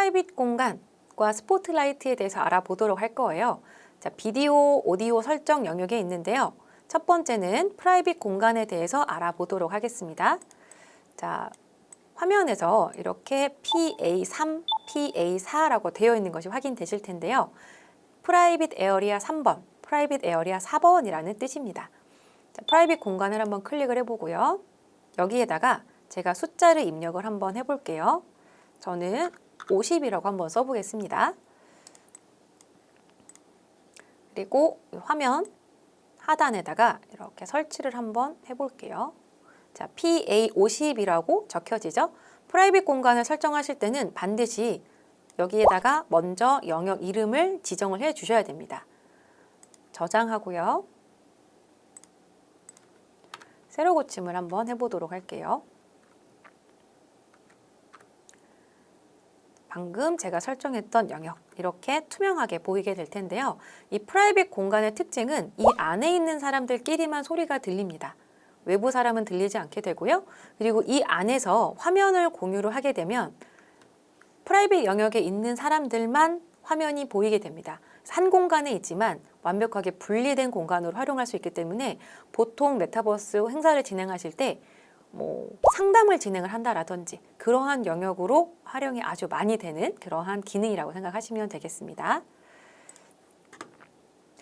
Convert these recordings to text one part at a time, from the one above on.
프라이빗 공간과 스포트라이트에 대해서 알아보도록 할 거예요. 자, 비디오, 오디오 설정 영역에 있는데요. 첫 번째는 프라이빗 공간에 대해서 알아보도록 하겠습니다. 자, 화면에서 이렇게 PA3, PA4라고 되어 있는 것이 확인되실 텐데요. 프라이빗 에어리아 3번, 프라이빗 에어리아 4번이라는 뜻입니다. 자, 프라이빗 공간을 한번 클릭을 해보고요. 여기에다가 제가 숫자를 입력을 한번 해볼게요. 저는 50이라고 한번 써보겠습니다. 그리고 화면 하단에다가 이렇게 설치를 한번 해볼게요. 자, PA50이라고 적혀지죠? 프라이빗 공간을 설정하실 때는 반드시 여기에다가 먼저 영역 이름을 지정을 해 주셔야 됩니다. 저장하고요. 새로 고침을 한번 해보도록 할게요. 방금 제가 설정했던 영역 이렇게 투명하게 보이게 될 텐데요. 이 프라이빗 공간의 특징은 이 안에 있는 사람들끼리만 소리가 들립니다. 외부 사람은 들리지 않게 되고요. 그리고 이 안에서 화면을 공유를 하게 되면 프라이빗 영역에 있는 사람들만 화면이 보이게 됩니다. 한 공간에 있지만 완벽하게 분리된 공간으로 활용할 수 있기 때문에 보통 메타버스 행사를 진행하실 때 상담을 진행을 한다라든지 그러한 영역으로 활용이 아주 많이 되는 그러한 기능이라고 생각하시면 되겠습니다.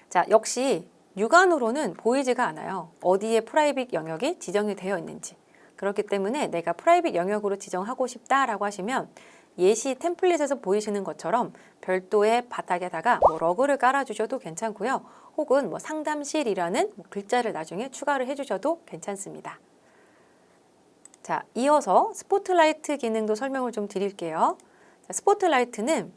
자, 역시 육안으로는 보이지가 않아요. 어디에 프라이빗 영역이 지정이 되어 있는지. 그렇기 때문에 내가 프라이빗 영역으로 지정하고 싶다라고 하시면 예시 템플릿에서 보이시는 것처럼 별도의 바닥에다가 러그를 깔아주셔도 괜찮고요. 혹은 상담실이라는 글자를 나중에 추가를 해주셔도 괜찮습니다. 자, 이어서 스포트라이트 기능도 설명을 좀 드릴게요. 자, 스포트라이트는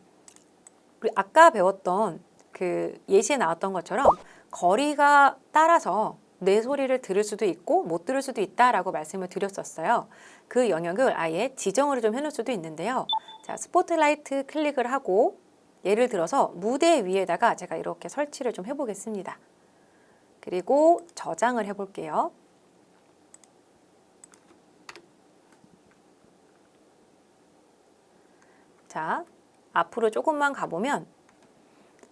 우리 아까 배웠던 그 예시에 나왔던 것처럼 거리가 따라서 내 소리를 들을 수도 있고 못 들을 수도 있다라고 말씀을 드렸었어요. 그 영역을 아예 지정을 좀 해놓을 수도 있는데요. 자, 스포트라이트 클릭을 하고 예를 들어서 무대 위에다가 제가 이렇게 설치를 좀 해보겠습니다. 그리고 저장을 해볼게요. 자, 앞으로 조금만 가보면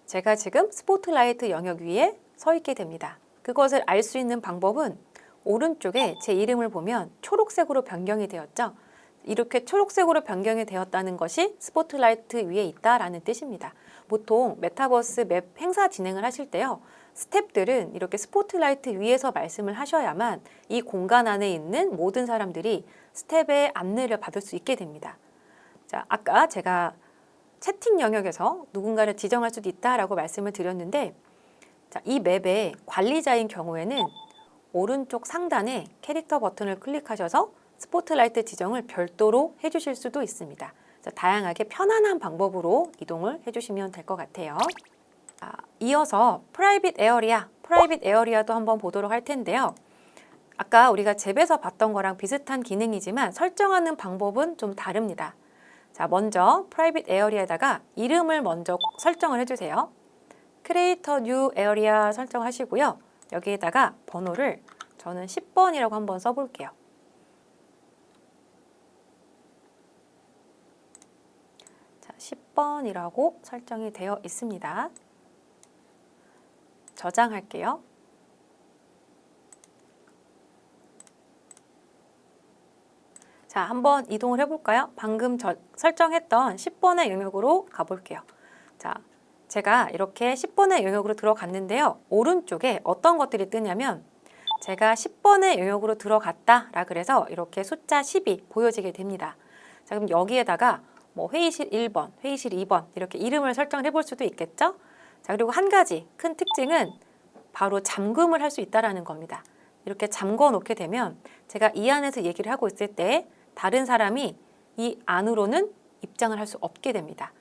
제가 지금 스포트라이트 영역 위에 서 있게 됩니다. 그것을 알 수 있는 방법은 오른쪽에 제 이름을 보면 초록색으로 변경이 되었죠. 이렇게 초록색으로 변경이 되었다는 것이 스포트라이트 위에 있다라는 뜻입니다. 보통 메타버스 맵 행사 진행을 하실 때요. 스태프들은 이렇게 스포트라이트 위에서 말씀을 하셔야만 이 공간 안에 있는 모든 사람들이 스텝의 안내를 받을 수 있게 됩니다. 자, 아까 제가 채팅 영역에서 누군가를 지정할 수도 있다라고 말씀을 드렸는데 자, 이 맵의 관리자인 경우에는 오른쪽 상단에 캐릭터 버튼을 클릭하셔서 스포트라이트 지정을 별도로 해주실 수도 있습니다. 자, 다양하게 편안한 방법으로 이동을 해주시면 될 것 같아요. 자, 이어서 프라이빗 에어리아도 한번 보도록 할 텐데요. 아까 우리가 잽에서 봤던 거랑 비슷한 기능이지만 설정하는 방법은 좀 다릅니다. 자, 먼저 프라이빗 에어리아에다가 이름을 먼저 설정을 해주세요. 크리에이터 뉴 에어리아 설정하시고요. 여기에다가 번호를 저는 10번이라고 한번 써볼게요. 자, 10번이라고 설정이 되어 있습니다. 저장할게요. 자, 한번 이동을 해볼까요? 방금 설정했던 10번의 영역으로 가볼게요. 자, 제가 이렇게 10번의 영역으로 들어갔는데요. 오른쪽에 어떤 것들이 뜨냐면 제가 10번의 영역으로 들어갔다라 그래서 이렇게 숫자 10이 보여지게 됩니다. 자, 그럼 여기에다가 회의실 1번, 회의실 2번 이렇게 이름을 설정을 해볼 수도 있겠죠? 자, 그리고 한 가지 큰 특징은 바로 잠금을 할 수 있다는 겁니다. 이렇게 잠궈 놓게 되면 제가 이 안에서 얘기를 하고 있을 때 다른 사람이 이 안으로는 입장을 할 수 없게 됩니다.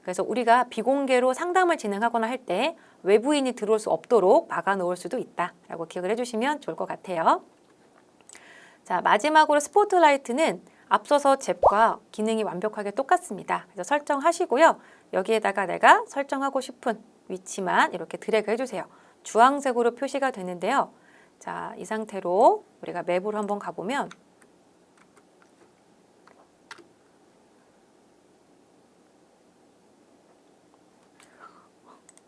그래서 우리가 비공개로 상담을 진행하거나 할 때 외부인이 들어올 수 없도록 막아 놓을 수도 있다라고 기억을 해주시면 좋을 것 같아요. 자, 마지막으로 스포트라이트는 앞서서 잽과 기능이 완벽하게 똑같습니다. 그래서 설정하시고요. 여기에다가 내가 설정하고 싶은 위치만 이렇게 드래그 해주세요. 주황색으로 표시가 되는데요. 자, 이 상태로 우리가 맵으로 한번 가보면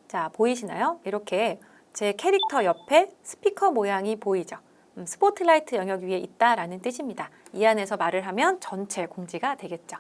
자, 보이시나요? 이렇게 제 캐릭터 옆에 스피커 모양이 보이죠? 스포트라이트 영역 위에 있다라는 뜻입니다. 이 안에서 말을 하면 전체 공지가 되겠죠.